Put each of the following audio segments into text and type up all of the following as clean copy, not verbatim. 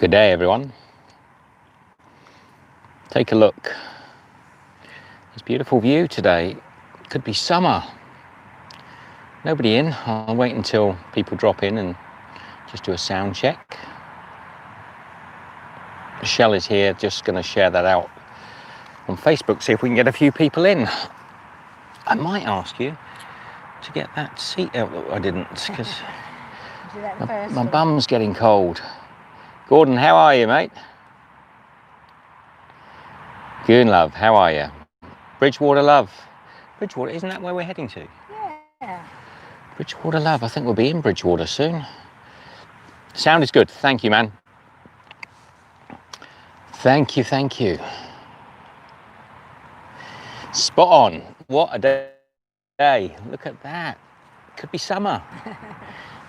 Good day, everyone. Take a look. This beautiful view today. Could be summer. Nobody in. I'll wait until people drop in and just do a sound check. Michelle is here, just going to share that out on Facebook, see if we can get a few people in. I might ask you to get that seat out. I didn't, because my bum's getting cold. Gordon, how are you, mate? Good, love. How are you? Bridgewater, love. Bridgewater, isn't that where we're heading to? Yeah. Bridgewater, love. I think we'll be in Bridgewater soon. Sound is good. Thank you, man. Thank you, thank you. Spot on. What a day. Look at that. Could be summer.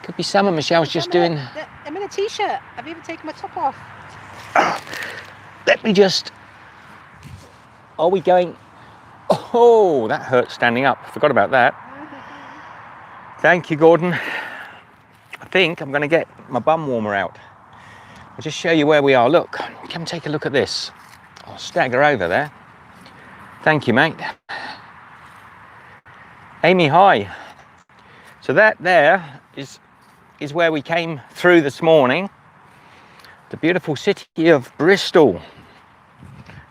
Could be summer. Michelle's just doing... I'm in a t-shirt. I've even taken my top off. Let me just... Are we going... Oh, that hurts standing up. Forgot about that. Thank you, Gordon. I think I'm going to get my bum warmer out. I'll just show you where we are. Look, come take a look at this. I'll stagger over there. Thank you, mate. Amy, hi. So that there is where we came through this morning. The beautiful city of Bristol.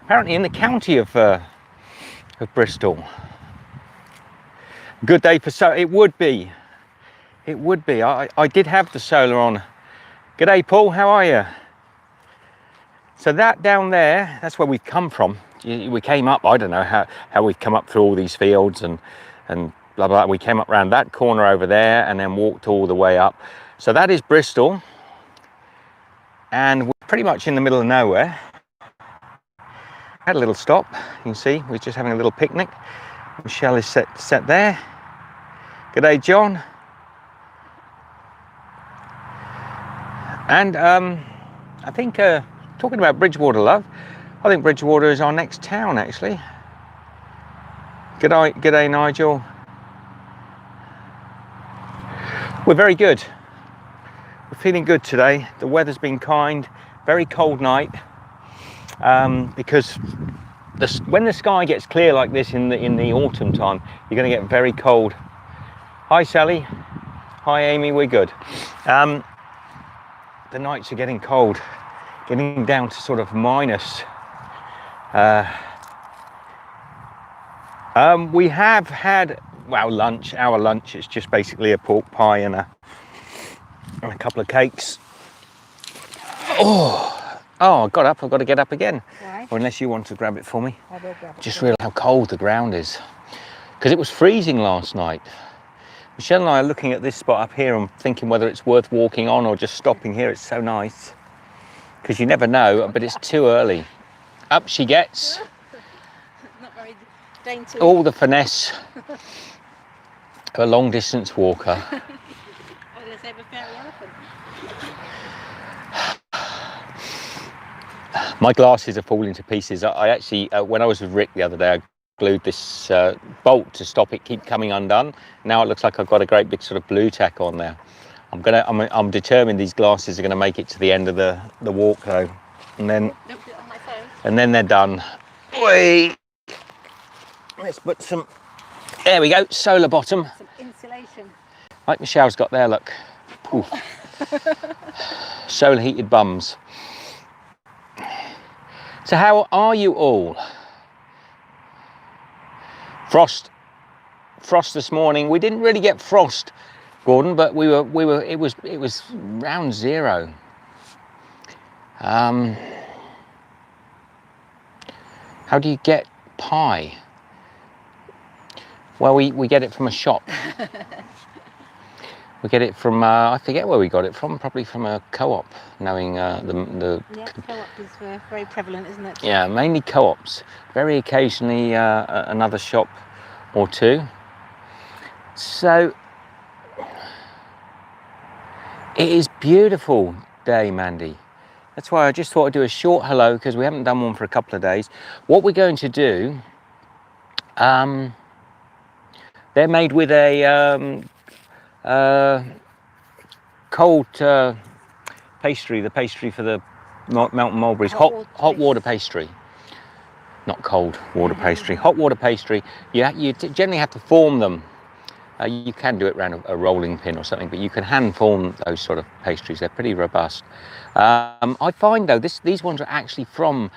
Apparently in the county of Bristol. Good day for solar. It would be. It would be. I did have the solar on. G'day, Paul. How are you? So that down there, that's where we've come from. We came up. I don't know how we've come up through all these fields and blah blah. We came up around that corner over there and then walked all the way up. So that is Bristol, and we're pretty much in the middle of nowhere. Had a little stop. You can see we're just having a little picnic. Michelle is set there. G'day, John. And I think talking about Bridgewater, love, I think Bridgewater is our next town, actually. G'day, Nigel. We're very good. We're feeling good today. The weather's been kind. Very cold night. Because when the sky gets clear like this in the autumn time, you're going to get very cold. Hi, Sally. Hi, Amy. We're good. The nights are getting cold, getting down to sort of minus. We have had, well, lunch. Our lunch is just basically a pork pie and a couple of cakes. Oh, I got up. I've got to get up again. Why? Or unless you want to grab it for me. I will grab it. Just realised how cold the ground is, because it was freezing last night. Michelle and I are looking at this spot up here and thinking whether it's worth walking on or just stopping here. It's so nice, because you never know, but it's too early. Up she gets. Not very dainty. All the finesse of a long distance walker. I was going to say a fairy elephant. My glasses are falling to pieces. I actually, when I was with Rick the other day, I glued this bolt to stop it keep coming undone. Now it looks like I've got a great big sort of blue tack on there. I'm determined these glasses are going to make it to the end of the walk though, and then Don't put it on my phone. and then they're done. Wait, let's put some. There we go. Solar bottom. Some insulation. Like Michelle's got there. Look. Ooh. Solar heated bums. So how are you all? Frost this morning. We didn't really get frost, Gordon, but it was round zero. How do you get pie? Well, we get it from a shop. We get it from I forget where we got it from. Probably from a co-op. Knowing the Yeah, co-op is very prevalent, isn't it? yeah, mainly co-ops. Very occasionally another shop or two. So it is beautiful day, Mandy. That's why I just thought I'd do a short hello, because we haven't done one for a couple of days. What we're going to do, they're made with a cold pastry, the pastry for the Melton mulberries, Hot hot water water pastry. Not cold water pastry. Hot water pastry. You generally have to form them. You can do it around a rolling pin or something, but you can hand form those sort of pastries. They're pretty robust. I find though these ones are actually from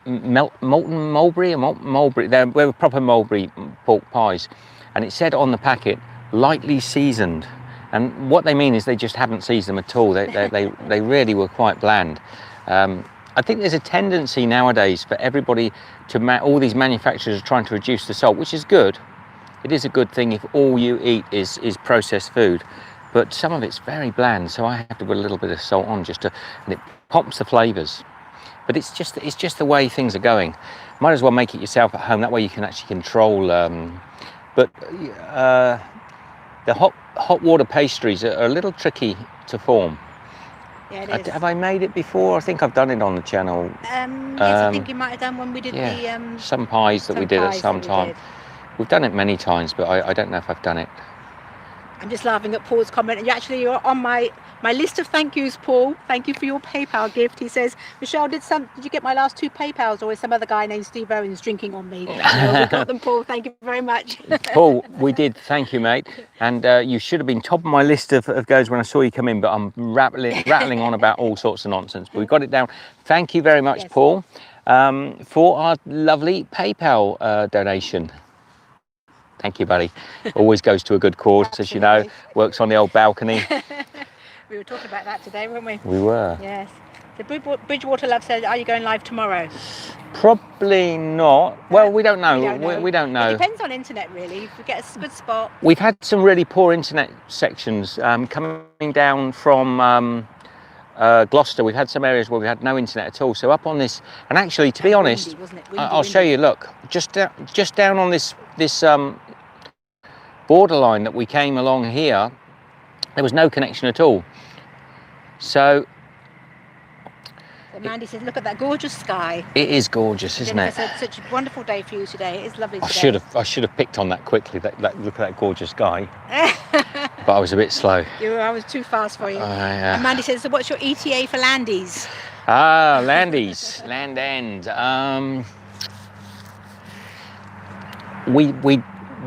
Melton mulberry or mulberry. They're proper mulberry pork pies, and it said on the packet lightly seasoned. And what they mean is they just haven't seasoned them at all. They really were quite bland. I think there's a tendency nowadays for everybody to all these manufacturers are trying to reduce the salt, which is good. It is a good thing if all you eat is processed food, but some of it's very bland, so I have to put a little bit of salt on and it pops the flavours. But it's just the way things are going. Might as well make it yourself at home. That way you can actually control. The hot water pastries are a little tricky to form. Yeah, it is. Have I made it before? I think I've done it on the channel. Yes, I think you might have done when we did some pies that we did at some time. We've done it many times, but I don't know if I've done it. I'm just laughing at Paul's comment, and you're on my list of thank yous, Paul. Thank you for your PayPal gift. He says, Michelle, did you get my last 2 PayPals, or is some other guy named Steve Owens drinking on me? No, we got them, Paul. Thank you very much. Paul, we did. Thank you, mate. And you should have been top of my list of guys when I saw you come in, but I'm rattling on about all sorts of nonsense. But we got it down. Thank you very much, yes, Paul, for our lovely PayPal donation. Thank you, buddy. Always goes to a good cause, as you know. Works on the old balcony. We were talking about that today, weren't we? We were. Yes. The Bridgewater Love said, are you going live tomorrow? Probably not. Well, we don't know. We don't know. It depends on internet, really. If we get a good spot. We've had some really poor internet sections coming down from Gloucester. We've had some areas where we had no internet at all. So up on this, and actually, to be honest, I'll show you. Look, just down on this borderline that we came along here, there was no connection at all. So Mandy says, look at that gorgeous sky. It is gorgeous, isn't it? It's such a wonderful day for you today. It is lovely today. I should have picked on that quickly. Look at that gorgeous sky. But I was a bit slow. I was too fast for you. And Mandy says, so what's your ETA for Landies? Landies, Land End.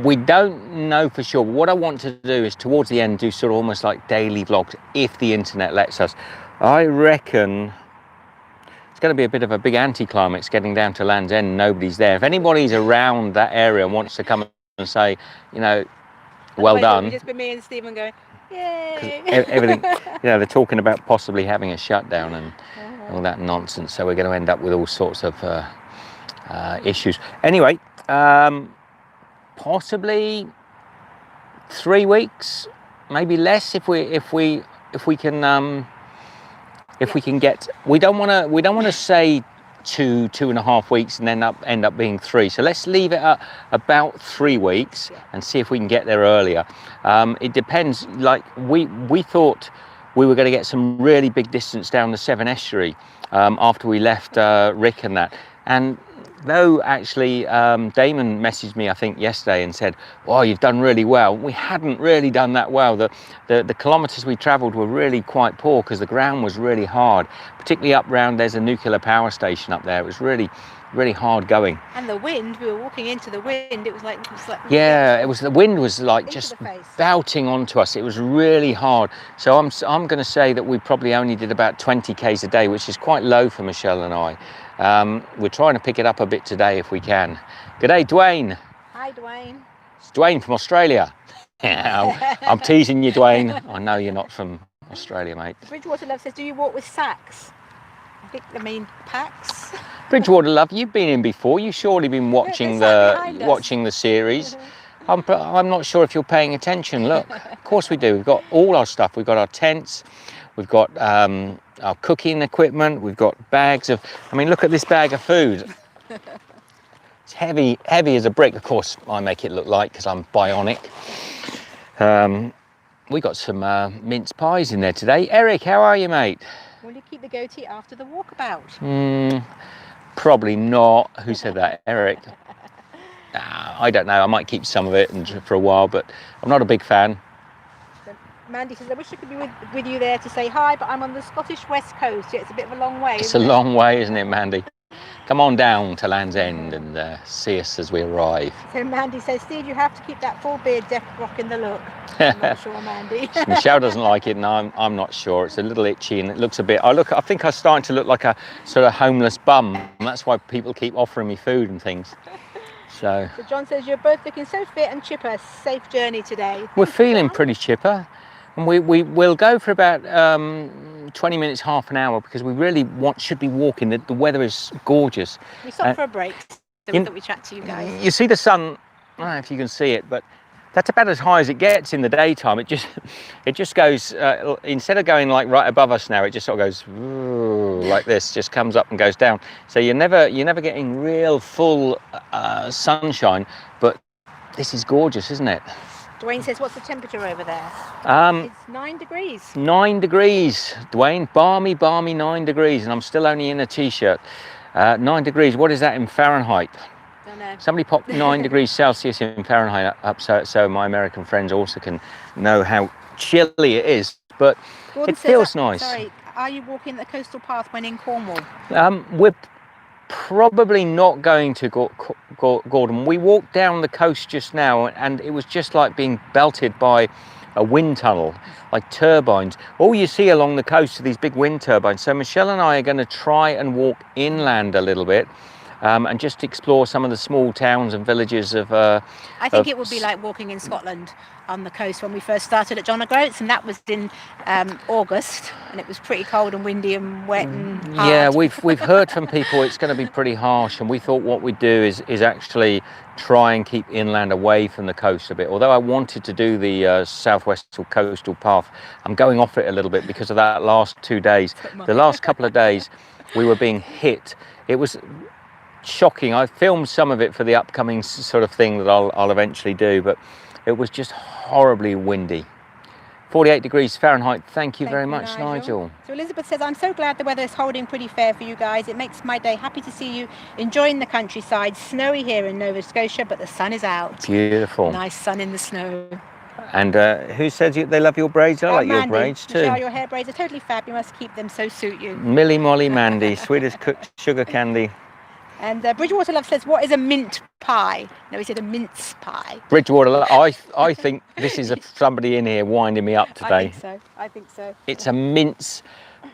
We don't know for sure. What I want to do is towards the end do sort of almost like daily vlogs if the internet lets us. I reckon it's going to be a bit of a big anticlimax getting down to Land's End. Nobody's there. If anybody's around that area and wants to come and say, well done. It'll just be me and Stephen going, yay! Everything, they're talking about possibly having a shutdown and all that nonsense. So we're going to end up with all sorts of issues. Anyway, possibly 3 weeks, maybe less if we can get. We don't want to say 2.5 weeks and then end up being 3. So let's leave it at about 3 weeks and see if we can get there earlier. It depends. Like we thought we were going to get some really big distance down the Severn Estuary after we left Rick and that. And though actually Damon messaged me I think yesterday and said, "Oh, you've done really well." We hadn't really done that well. The kilometres we travelled were really quite poor because the ground was really hard, particularly up round. There's a nuclear power station up there. It was really hard going. And the wind, we were walking into the wind. It was like the wind was like just bouting onto us. It was really hard. So I'm going to say that we probably only did about 20 k's a day, which is quite low for Michelle and I. We're trying to pick it up a bit today if we can. G'day, Dwayne. Hi, Dwayne. It's Dwayne from Australia. I'm teasing you, Dwayne. I know you're not from Australia, mate. Bridgewater Love says, do you walk with sacks? I think they mean packs. Bridgewater Love, you've been in before. You've surely been watching the series. I'm not sure if you're paying attention. Look, of course we do. We've got all our stuff. We've got our tents. We've got our cooking equipment. We've got bags of. I mean, look at this bag of food. It's heavy as a brick. Of course, I make it look light because I'm bionic. We got some mince pies in there today. Eric, how are you, mate? Will you keep the goatee after the walkabout? Probably not. Who said that? Eric? I don't know. I might keep some of it for a while, but I'm not a big fan. Mandy says, I wish I could be with you there to say hi, but I'm on the Scottish West Coast. Yeah, it's a bit of a long way. It's a long way, isn't it, Mandy? Come on down to Land's End and see us as we arrive. So Mandy says, Steve, you have to keep that full beard rocking the look. I'm not sure, Mandy. Michelle doesn't like it, and I'm not sure. It's a little itchy, and it looks a bit. I think I'm starting to look like a sort of homeless bum, and that's why people keep offering me food and things. So John says, you're both looking so fit and chipper. Safe journey today. We're feeling pretty chipper, and we'll go for about 20 minutes, half an hour, because we really should be walking. The weather is gorgeous. We stopped for a break, so we thought we'd chat to you guys. You see the sun, I don't know if you can see it, but that's about as high as it gets in the daytime. It just goes, instead of going like right above us now, it just sort of goes like this, just comes up and goes down. So you're never getting real full sunshine, but this is gorgeous, isn't it? Dwayne says, what's the temperature over there? It's 9 degrees. 9 degrees, Dwayne. Balmy 9 degrees, and I'm still only in a t-shirt. 9 degrees, what is that in Fahrenheit? Don't know. Somebody popped 9 degrees Celsius in Fahrenheit up so my American friends also can know how chilly it is, but Gordon it feels nice. Sorry, are you walking the coastal path when in Cornwall? We're probably not going to Gordon. We walked down the coast just now, and it was just like being belted by a wind tunnel, like turbines. All you see along the coast are these big wind turbines. So Michelle and I are going to try and walk inland a little bit, and just explore some of the small towns and villages of... I think it would be like walking in Scotland on the coast when we first started at John O'Groats, and that was in August, and it was pretty cold and windy and wet and hard. Yeah, we've heard from people it's going to be pretty harsh, and we thought what we'd do is actually try and keep inland away from the coast a bit. Although I wanted to do the southwest coastal path, I'm going off it a little bit because of that last 2 days. The last couple of days we were being hit. It was shocking. I filmed some of it for the upcoming sort of thing that I'll eventually do, but it was just horribly windy. 48 degrees Fahrenheit. Thank you very much, Nigel. So Elizabeth says, I'm so glad the weather is holding pretty fair for you guys. It makes my day. Happy to see you enjoying the countryside. Snowy here in Nova Scotia, but the sun is out. Beautiful. Nice sun in the snow. And who says they love your braids? I like Mandy, your braids too. Michelle, your hair braids are totally fab. You must keep them, so suit you. Millie Molly Mandy, sweet as cooked sugar candy. And Bridgewater Love says, what is a mint pie? No, he said a mince pie. Bridgewater Love, I think this is somebody in here winding me up today. I think so. It's a mince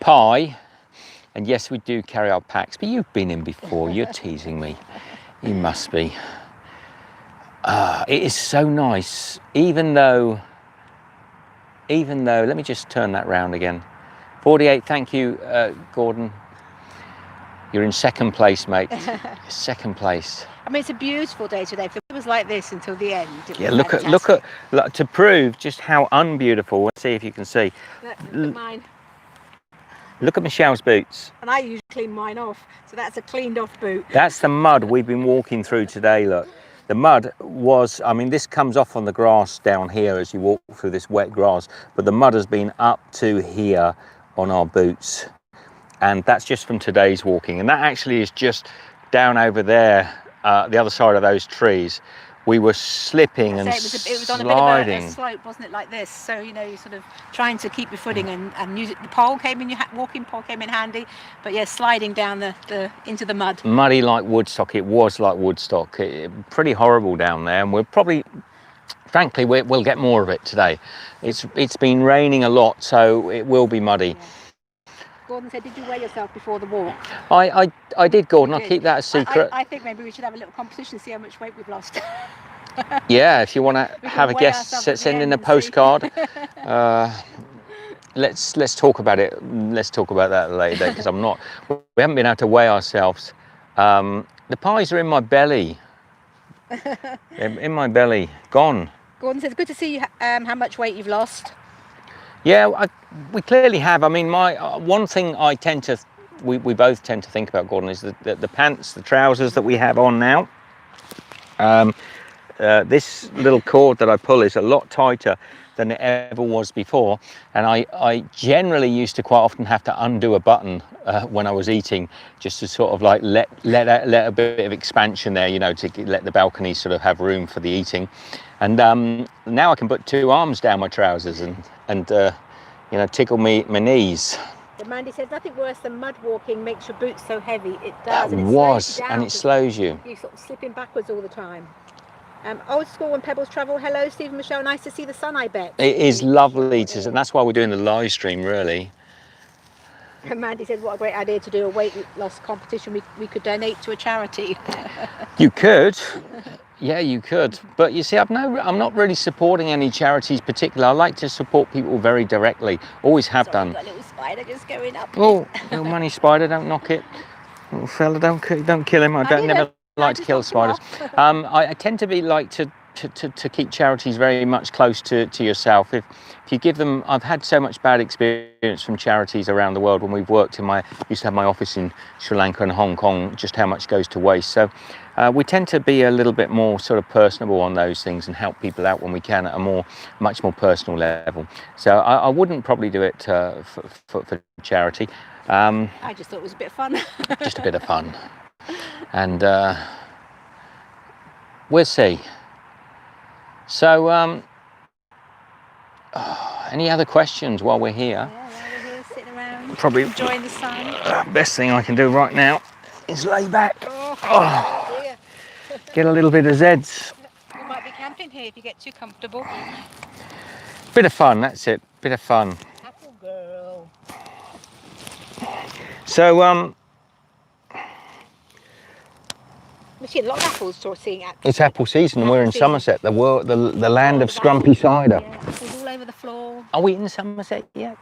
pie. And yes, we do carry our packs, but you've been in before. You're teasing me. You must be. It is so nice, even though, let me just turn that round again. 48, thank you, Gordon. You're in second place, mate. Second place. I mean, it's a beautiful day today. If it was like this until the end, it Yeah, was look at to prove just how unbeautiful. Let's see if you can see. Look at mine. Look at Michelle's boots. And I usually clean mine off, so that's a cleaned off boot. That's the mud we've been walking through today. Look, the mud was. I mean, this comes off on the grass down here as you walk through this wet grass, but the mud has been up to here on our boots. And that's just from today's walking, and that actually is just down over there, the other side of those trees. We were slipping and sliding. It was on a bit of a slope, wasn't it, like this? So, you know, you're sort of trying to keep your footing and use it. The pole came in, your walking pole came in handy, but yeah, sliding down into the mud. Muddy like Woodstock. It was like Woodstock. Pretty horrible down there, and we're probably, frankly, we'll get more of it today. It's been raining a lot, so it will be muddy. Yeah. Gordon said, did you weigh yourself before the walk? I did, Gordon. I'll keep that a secret. I think maybe we should have a little competition, see how much weight we've lost. Yeah, if you want to have a guess, send in a postcard. Let's talk about it. Let's talk about that later, because we haven't been able to weigh ourselves. The pies are in my belly. In my belly, gone. Gordon says, good to see you, how much weight you've lost. Yeah, we clearly have. I mean, one thing we both tend to think about, Gordon, is the pants, the trousers that we have on now. This little cord that I pull is a lot tighter than it ever was before, and I generally used to quite often have to undo a button when I was eating, just to sort of like let a bit of expansion there, you know, to let the balcony sort of have room for the eating. And now I can put 2 arms down my trousers and you know, tickle my knees. But Mandy said nothing worse than mud walking makes your boots so heavy. It does. It And was, slows you down and it 'cause slows you. you're sort of slipping backwards all the time. Old school and Pebbles travel. Hello, Steve and Michelle. Nice to see the sun, I bet. It is lovely to, and that's why we're doing the live stream, really. And Mandy said, what a great idea to do a weight loss competition. We could donate to a charity. You could. Yeah, you could. But you see, I'm not really supporting any charities particular. I like to support people very directly. Always have Sorry, done. got a little spider just going up. Oh, little money spider, don't knock it. Little fella, don't kill him. I never like to kill spiders. I tend to be like to keep charities very much close to yourself. If you give them, I've had so much bad experience from charities around the world when we've worked used to have my office in Sri Lanka and Hong Kong, just how much goes to waste. So we tend to be a little bit more sort of personable on those things and help people out when we can at a much more personal level. So I wouldn't probably do it for charity. I just thought it was a bit of fun. Just a bit of fun. And we'll see. So, any other questions while we're here? Yeah, we're here sitting around, Probably enjoying the sun. Best thing I can do right now is lay back. Oh, dear. Get a little bit of Zeds. We might be camping here if you get too comfortable. Bit of fun, that's it. Bit of fun. Apple girl. So, We've seen a lot of apples sort of seeing apples. it's apple season and we're in Apple season. Somerset, the land of scrumpy cider. Yeah, apples all over the floor. Are we in Somerset yet?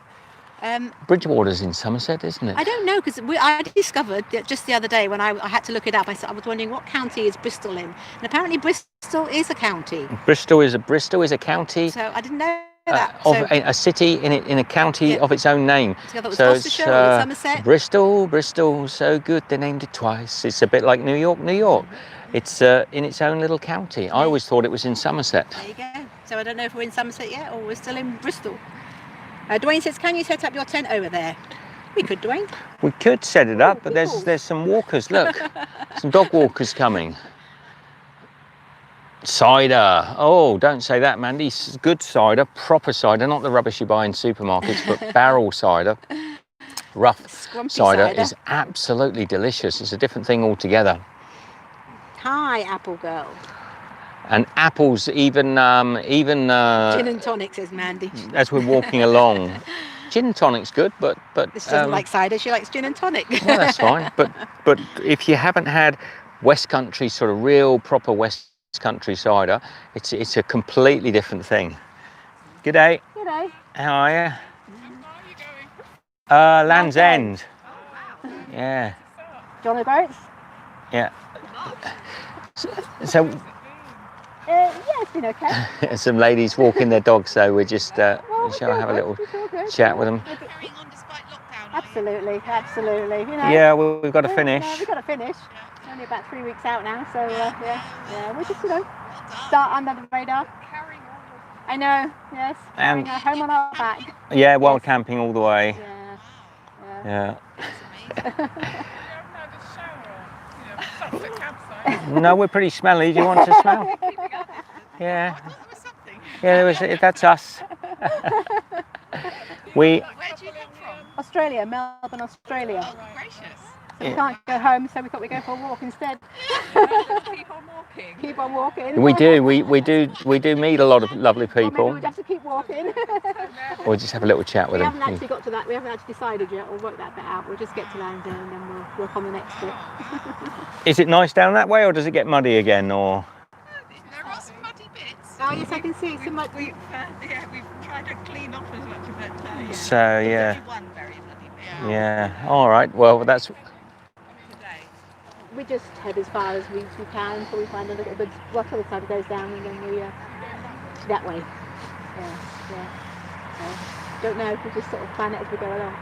Bridgewater's in Somerset, isn't it? I don't know, because I discovered that just the other day when I had to look it up. I was wondering what county is Bristol in, and apparently Bristol is a county. Bristol is a county. So I didn't know that. Of a city in a county of its own name. So I thought it was Gloucestershire or Somerset. Bristol, so good they named it twice. It's a bit like New York. It's in its own little county. I always thought it was in Somerset. There you go. So I don't know if we're in Somerset yet or we're still in Bristol. Dwayne says, can you set up your tent over there? We could, Dwayne. We could set it up, but there's some walkers. Look, some dog walkers coming. Cider. Oh, don't say that, Mandy. Good cider, proper cider, not the rubbish you buy in supermarkets, but barrel cider. Rough cider is absolutely delicious. It's a different thing altogether. Hi, Apple Girl. And apples, even Gin and tonic, says Mandy. as we're walking along. Gin and tonic's good, but This doesn't like cider. She likes gin and tonic. well, that's fine. But if you haven't had West Country, sort of real proper West Country cider, it's a completely different thing. Good day. Good day. How are you? How far are you going? Land's End. Oh, wow. Yeah. John O'Groats? Yeah. So Yeah, it's been okay. some ladies walking their dogs, so we're just shall I have a little chat with them? Carrying on despite lockdown. are you? Absolutely. You know. Yeah, we've got to finish. We've got to finish. Only about 3 weeks out now, so yeah. We're just, Well done. start under the radar. Carrying on. I know, yes. And- Home on our back. Yeah, wild camping all the way. Yeah. Yeah. That's amazing. You haven't had a shower or, sunset campsite. No, we're pretty smelly. Do you want to smell? Keeping up. Yeah. I thought there was something. Yeah, that's us. We Where do you come from? Australia, Melbourne, Australia. Oh, gracious. So we can't go home, so we thought we'd go for a walk instead. Keep on walking. Keep on walking. we do meet a lot of lovely Or maybe people. we'd have to keep walking. We'll just have a little chat We with haven't them. actually got to that. We haven't actually decided yet. We'll work that bit out. We'll just get to Land's End and then we'll work on the next bit. Is it nice down that way, or does it get muddy again? Or There are some muddy bits. Oh yes, I can see some mud. We've tried to clean off as much of it. Yeah. so There's yeah, only one very muddy bit. yeah. All right. Well, that's Today. We just head as far as we can until we find a little bit. Well, till the sun goes down and then we that way. Yeah. Don't know. We just sort of plan it as we go along.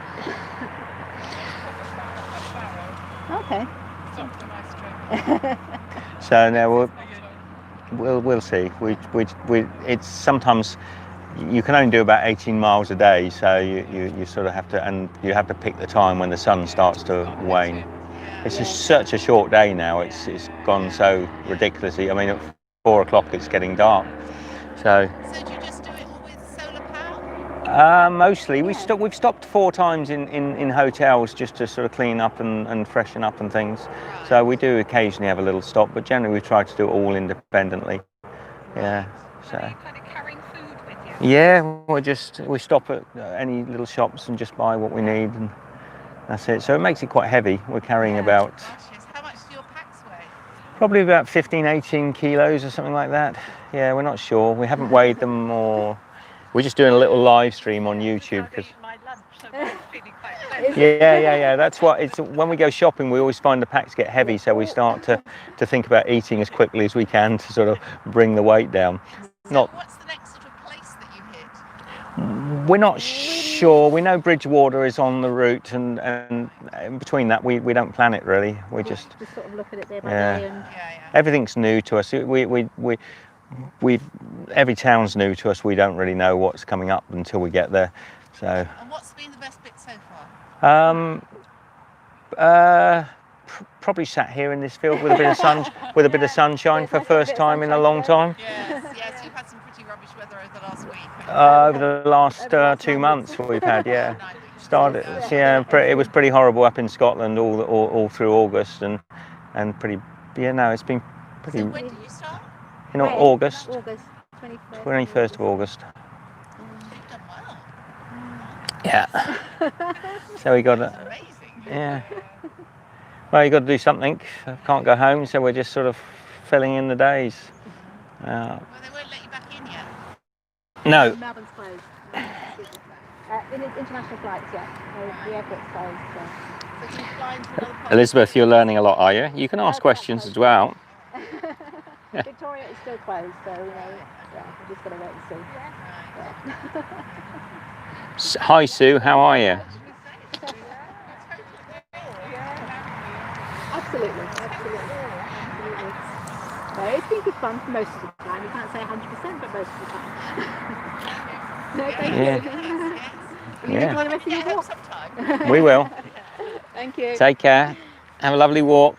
Okay. Stop the nice trip. so. Now we'll see. It's sometimes you can only do about 18 miles a day, so you sort of have to, and you have to pick the time when the sun starts to wane. It's just such a short day now. It's gone so ridiculously. I mean, at 4 o'clock it's getting dark. So So do you just do it all with solar power? mostly Yeah. we've stopped 4 times in hotels just to sort of clean up and freshen up and things. So we do occasionally have a little stop, but generally we try to do it all independently. Yeah. So. Are you kind of carrying food with you? Yeah, we stop at any little shops and just buy what we need, and that's it. So it makes it quite heavy. We're carrying about Gosh, yes. How much do your packs weigh? probably about 15, 18 kilos or something like that. Yeah, we're not sure. We haven't weighed them, or we're just doing a little live stream on YouTube I've because. eaten my lunch, so I'm feeling quite clever. Yeah. That's what it's. When we go shopping, we always find the packs get heavy, so we start to think about eating as quickly as we can to sort of bring the weight down. So what's the next sort of place that you hit? We're not sure. We know Bridgewater is on the route, and in between that, we don't plan it really. We just sort of look at it day by Yeah. day. And everything's new to us. We every town's new to us. We don't really know what's coming up until we get there. So. And what's been the best bit so far? Probably sat here in this field with a bit of sunshine for first time in a long time. Yes, you've had some pretty rubbish weather over the last week. Over the last 2 months we've had, yeah. Started, it was pretty horrible up in Scotland all through August and pretty, no, it's been pretty. So when did you start? August, August 21st of August. You've done well. Yeah. So we got Amazing. yeah. Well, you got to do something. Can't go home, so we're just sort of filling in the days. Well, they won't let you back in yet. No. Melbourne's closed. International flights, yeah. The airport's closed. So can you fly into another part? Elizabeth, you're learning a lot, are you? You can ask questions as well. Victoria is still closed, so we're just going to wait and see. Hi, Sue. How are you? Absolutely. So it's been good fun for most of the time. You can't say 100%, but most of the time. No, thank you. You enjoy the rest of your walk? We will. Thank you. Take care. Have a lovely walk.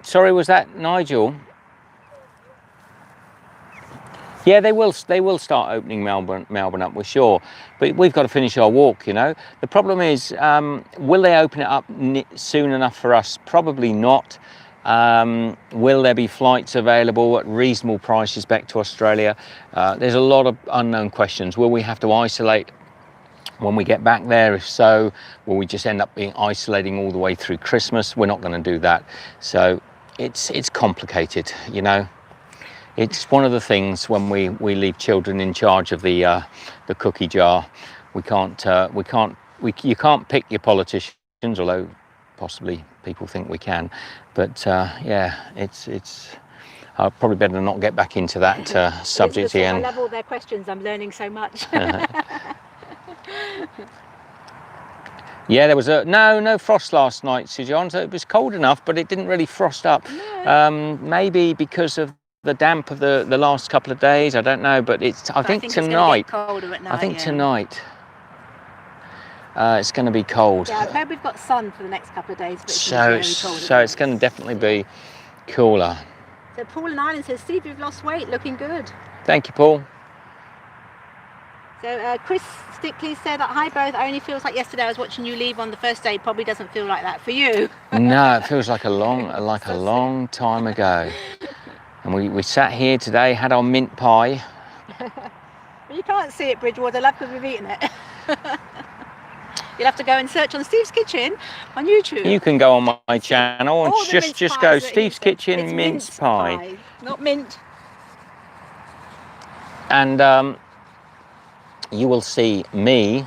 Sorry, was that Nigel? Yeah, they will start opening Melbourne up, we're sure. But we've got to finish our walk, you know. The problem is, will they open it up soon enough for us? Probably not. Will there be flights available at reasonable prices back to Australia? There's a lot of unknown questions. Will we have to isolate when we get back there? If so, will we just end up being isolating all the way through Christmas? We're not going to do that. So it's complicated, you know. It's one of the things when we leave children in charge of the cookie jar. You can't pick your politicians, although possibly people think we can. But yeah, it's I'll probably better not get back into that subject again. I love all their questions. I'm learning so much. Yeah, there was no frost last night, Sir John. So it was cold enough, but it didn't really frost up. No. Maybe because of the damp of the last couple of days. I don't know, but I think tonight. It's colder at night, I think tonight it's going to be cold. Yeah, I've heard we've got sun for the next couple of days, but so it's going to definitely be cooler. So Paul in Ireland says, Steve, you've lost weight, looking good. Thank you, Paul. So Chris Stickley said that, hi both, it only feels like yesterday I was watching you leave on the first day. Probably doesn't feel like that for you. No, it feels like a long time ago. And we sat here today, had our mint pie. You can't see it, Bridgewater, love, because we've eaten it. You'll have to go and search on Steve's Kitchen on YouTube. You can go on my channel and just go Steve's Kitchen mince pie. Not mint. And you will see me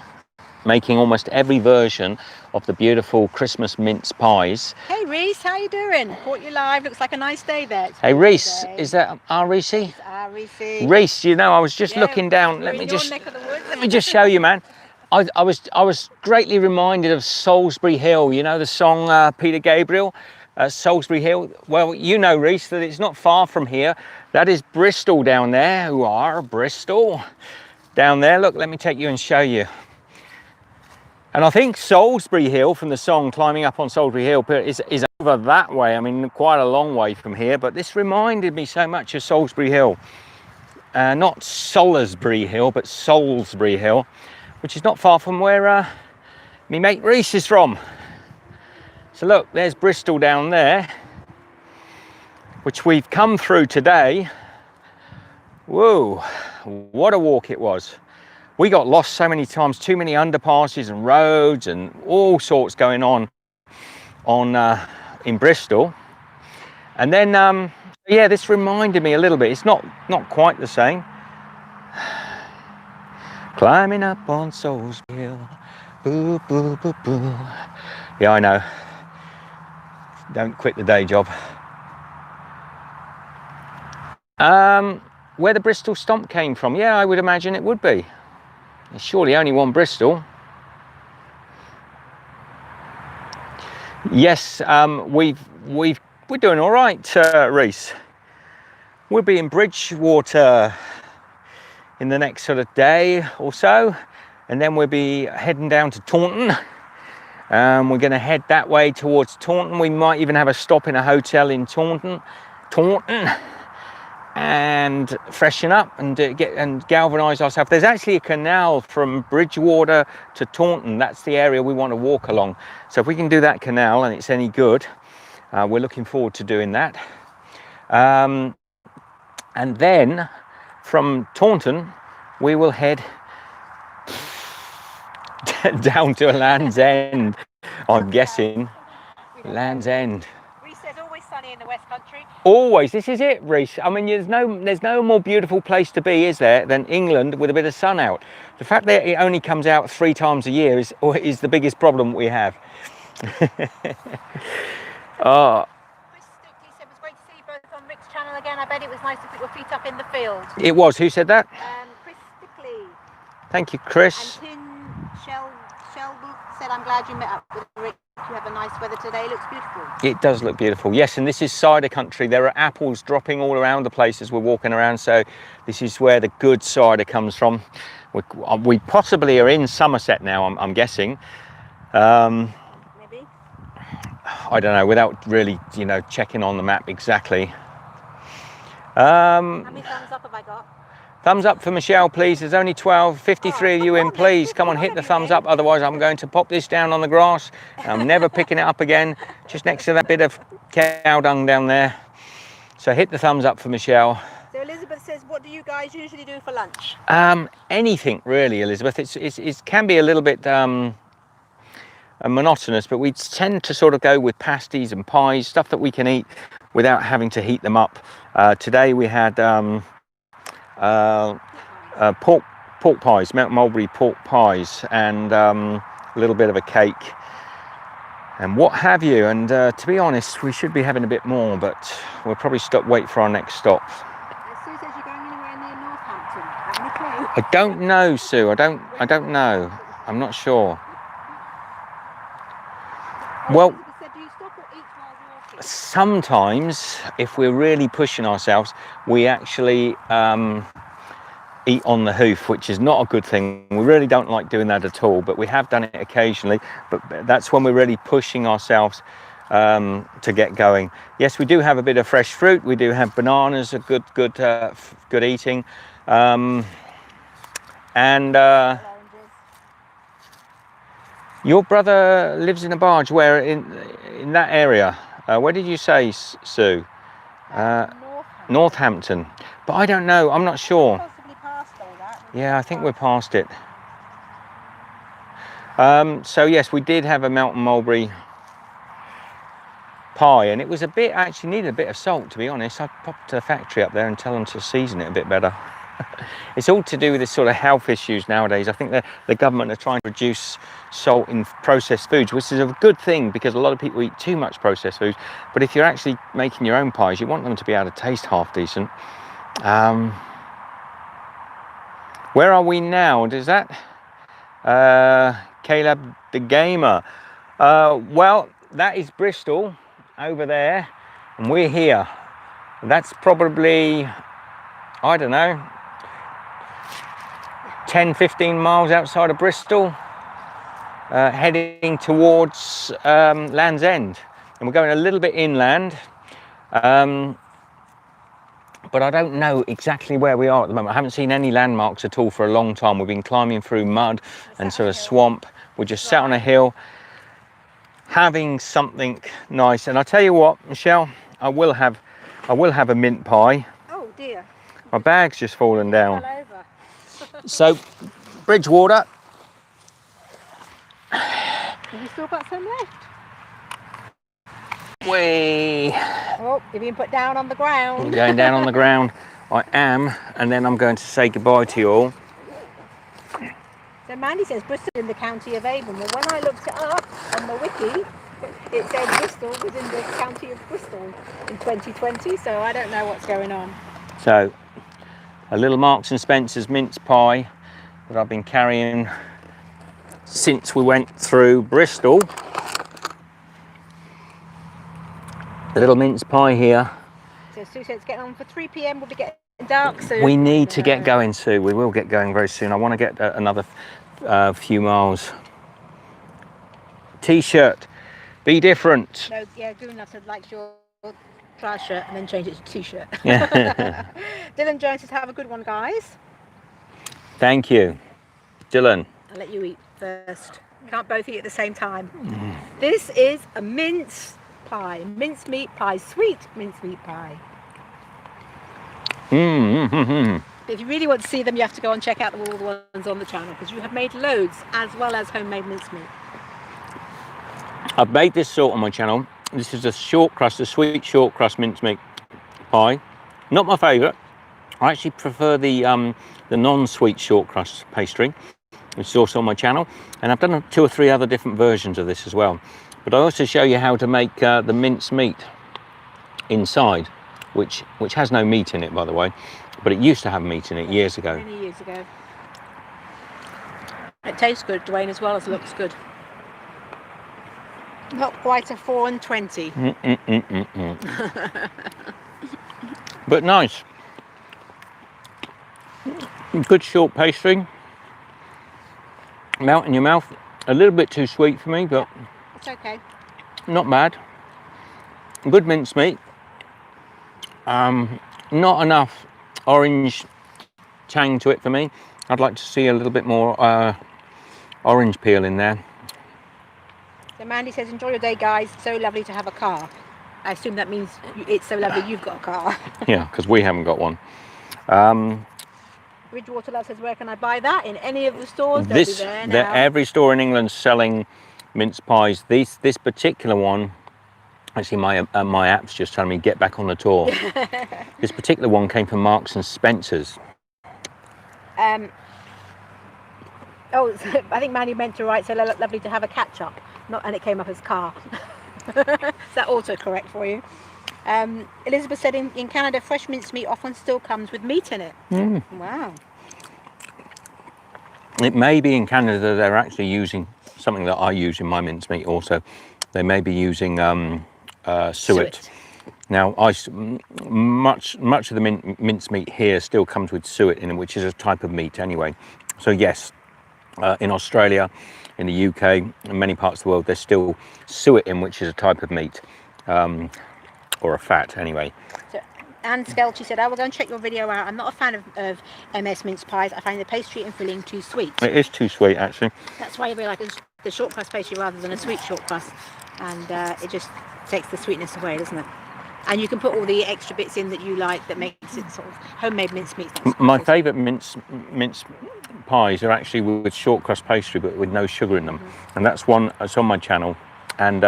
making almost every version of the beautiful Christmas mince pies. Hey Reese, how you doing? Caught you live, looks like a nice day there. Hey Reese, is that our Reese? It's our Reese. Reese, you know, I was just looking down. Let me just show you, man. I was greatly reminded of Salisbury Hill, you know, the song Peter Gabriel, Salisbury Hill. Well, you know, Reese, that it's not far from here. That is Bristol down there. Who are Bristol? Down there, look, let me take you and show you. And I think Salisbury Hill, from the song Climbing Up on Salisbury Hill, is over that way. I mean, quite a long way from here, but this reminded me so much of Salisbury Hill. Not Salisbury Hill, but Salisbury Hill, which is not far from where me mate Reese is from. So look, there's Bristol down there, which we've come through today. Whoa, what a walk it was. We got lost so many times, too many underpasses and roads and all sorts going on in Bristol. And then, yeah, this reminded me a little bit. It's not quite the same. Climbing up on Salisbury Hill, boo, boo, boo, boo. Yeah, I know. Don't quit the day job. Where the Bristol Stomp came from, yeah, I would imagine it would be. There's surely only one Bristol. Yes, we're doing all right, Reese. We'll be in Bridgewater in the next sort of day or so, and then we'll be heading down to Taunton. We're going to head that way towards Taunton. We might even have a stop in a hotel in Taunton, and freshen up and galvanise ourselves. There's actually a canal from Bridgewater to Taunton. That's the area we want to walk along. So if we can do that canal and it's any good, we're looking forward to doing that. And then from Taunton, we will head down to Land's End. I'm guessing Land's End. Reese says always sunny in the West Country. Always, this is it, Reese. I mean, there's no more beautiful place to be, is there, than England with a bit of sun out. The fact that it only comes out 3 times a year is the biggest problem we have. Oh. Chris Stickley said it was great to see you both on Rick's channel again. I bet it was nice to put your feet up in the field. It was. Who said that? Chris Stickley. Thank you, Chris. And Tin Shelby said, I'm glad you met up with Rick. You have a nice weather today. It looks beautiful. It does look beautiful. Yes, and this is cider country. There are apples dropping all around the place as we're walking around. So this is where the good cider comes from. We possibly are in Somerset now, I'm guessing. Maybe. I don't know, without really, checking on the map exactly. How many thumbs up have I got? Thumbs up for Michelle, please. There's only 53 of you in. Please come on, hit the thumbs up. Otherwise, I'm going to pop this down on the grass. I'm never picking it up again. Just next to that bit of cow dung down there. So hit the thumbs up for Michelle. So Elizabeth says, what do you guys usually do for lunch? Anything really, Elizabeth. It can be a little bit monotonous, but we tend to sort of go with pasties and pies, stuff that we can eat without having to heat them up. Today we had pork pies, Mount Mulberry pork pies, and a little bit of a cake and what have you. And to be honest, we should be having a bit more, but we'll probably wait for our next stop. Sue says you're going anywhere near Northampton. Have any clue? I don't know, Sue. I don't know. I'm not sure. Well, Elizabeth said, do you stop or eat while walking? sometimes if we're really pushing ourselves, we actually eat on the hoof, which is not a good thing. We really don't like doing that at all, but we have done it occasionally. But that's when we're really pushing ourselves to get going. Yes, we do have a bit of fresh fruit. We do have bananas, a good eating, and your brother lives in a barge. Where in that area? Where did you say, Sue? Northampton. But I don't know. I'm not sure. Yeah, I think we're past it. So yes, we did have a Mountain Mulberry pie, and it was actually needed a bit of salt, to be honest. I'd pop to the factory up there and tell them to season it a bit better. It's all to do with this sort of health issues nowadays. I think the government are trying to reduce salt in processed foods, which is a good thing because a lot of people eat too much processed foods. But if you're actually making your own pies, you want them to be able to taste half decent. Where are we now? Is that Caleb the Gamer? Well, that is Bristol over there, and we're here. That's probably, I don't know, 10-15 miles outside of Bristol. heading towards Land's End, and we're going a little bit inland, but I don't know exactly where we are at the moment. I haven't seen any landmarks at all for a long time. We've been climbing through mud and sort of swamp. We're just sat on a hill having something nice. And I tell you what, Michelle, I will have a mint pie. Oh dear. My bag's just fallen down. Fell over. So Bridgewater. Have you still got some left? Way. Oh, you're being put down on the ground. I'm going down on the ground. I am, and then I'm going to say goodbye to you all. So Mandy says Bristol in the county of Avon. Well, when I looked it up on the wiki, it said Bristol was in the county of Bristol in 2020, so I don't know what's going on. So, a little Marks and Spencer's mince pie that I've been carrying since we went through Bristol. The little mince pie here. So Sue said it's getting on for 3 p.m. We'll be getting dark soon. We need to get going, Sue. We will get going very soon. I want to get another few miles. T-shirt. Be different. No, yeah, Goona said likes your trial shirt and then change it to t-shirt. Yeah. Dylan Jones says have a good one, guys. Thank you. Dylan. I'll let you eat first. Can't both eat at the same time. This is a mince pie. Mince meat pie. Sweet mince meat pie. If you really want to see them, you have to go and check out all the ones on the channel, because you have made loads as well as homemade mincemeat. I've made this sort on my channel. This is a short crust, a sweet short crust mincemeat pie. Not my favourite. I actually prefer the non-sweet short crust pastry, which is also on my channel. And I've done 2 or 3 other different versions of this as well. But I also show you how to make the mincemeat inside, which has no meat in it, by the way. But it used to have meat in it years ago. Many years ago. It tastes good, Dwayne, as well as looks good. Not quite a 4 and 20. But nice. Good short pastry. Melt in your mouth. A little bit too sweet for me, but It's okay. not bad. Good mincemeat. Not enough orange tang to it for me. I'd like to see a little bit more orange peel in there. So Mandy says, enjoy your day, guys. So lovely to have a car. I assume that means it's so lovely you've got a car. Yeah, because we haven't got one. Bridgewater Love says, where can I buy that? In any of the stores? They'll be there now. Every store in England's selling mince pies. This particular one, actually my app's just telling me get back on the tour. This particular one came from Marks and Spencer's. Oh, I think Mandy meant to write, so lovely to have a catch up. And it came up as car. Is that auto correct for you? Elizabeth said in Canada, fresh mincemeat often still comes with meat in it. Wow. It may be in Canada they're actually using something that I use in my mincemeat also. They may be using suet. Now, much of the mincemeat here still comes with suet in it, which is a type of meat anyway. So yes, in Australia, in the UK, in many parts of the world, there's still suet in, which is a type of meat, or a fat anyway. So, Anne Skelchie said, I will go and check your video out. I'm not a fan of MS mince pies. I find the pastry and filling too sweet. It is too sweet, actually. That's why I really like the short crust pastry rather than a sweet short crust. And it just takes the sweetness away, doesn't it? And you can put all the extra bits in that you like that makes it sort of homemade mincemeat. My favourite mince pies are actually with short crust pastry but with no sugar in them. And that's one that's on my channel. And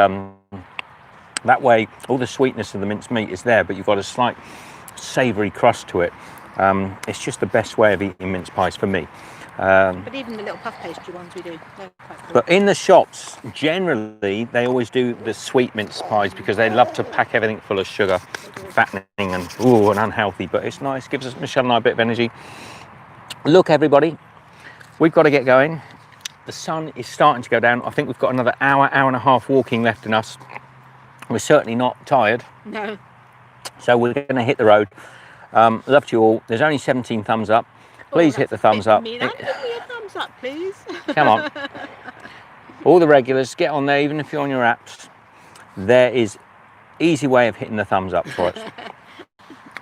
that way all the sweetness of the mincemeat is there, but you've got a slight savoury crust to it. It's just the best way of eating mince pies for me. But even the little puff pastry ones we do, they're quite cool. But in the shops, generally, they always do the sweet mince pies because they love to pack everything full of sugar, fattening and unhealthy. But it's nice, gives us, Michelle and I, a bit of energy. Look, everybody, we've got to get going. The sun is starting to go down. I think we've got another hour and a half walking left in us. We're certainly not tired. No. So we're going to hit the road. Love to you all. There's only 17 thumbs up. Please hit the thumbs up. Give me a thumbs up, please. Come on. all the regulars, get on there, even if you're on your apps. There is easy way of hitting the thumbs up for us.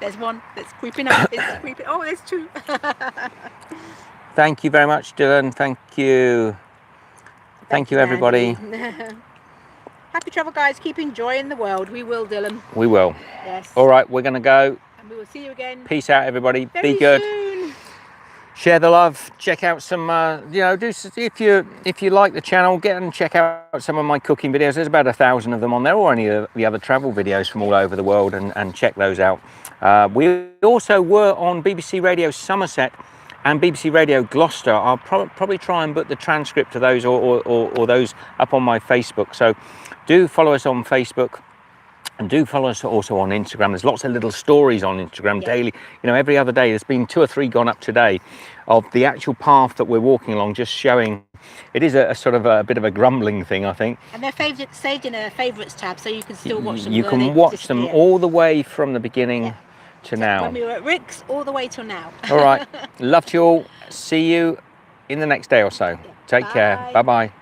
There's one that's creeping up. It's creeping. Oh, there's two. Thank you very much, Dylan. Thank you. Thank you, everybody. Happy travel, guys. Keep enjoying the world. We will, Dylan. We will. Yes. All right, we're going to go. And we will see you again. Peace out, everybody. Very Be good. soon. Share the love. Check out some, you know, if you like the channel, get and check out some of my cooking videos. There's about 1,000 of them on there, or any of the other travel videos from all over the world, and check those out. We also were on BBC Radio Somerset and BBC Radio Gloucester. I'll probably try and put the transcript of those or those up on my Facebook. So do follow us on Facebook. And do follow us also on Instagram. There's lots of little stories on Instagram daily. You know, every other day. There's been 2 or 3 gone up today of the actual path that we're walking along, just showing. It is a sort of a bit of a grumbling thing, I think. And they're saved in a favourites tab, so you can still watch them. You can watch them all the way from the beginning to now. When we were at Rick's, all the way till now. All right. Love to you all. See you in the next day or so. Take care. Bye-bye.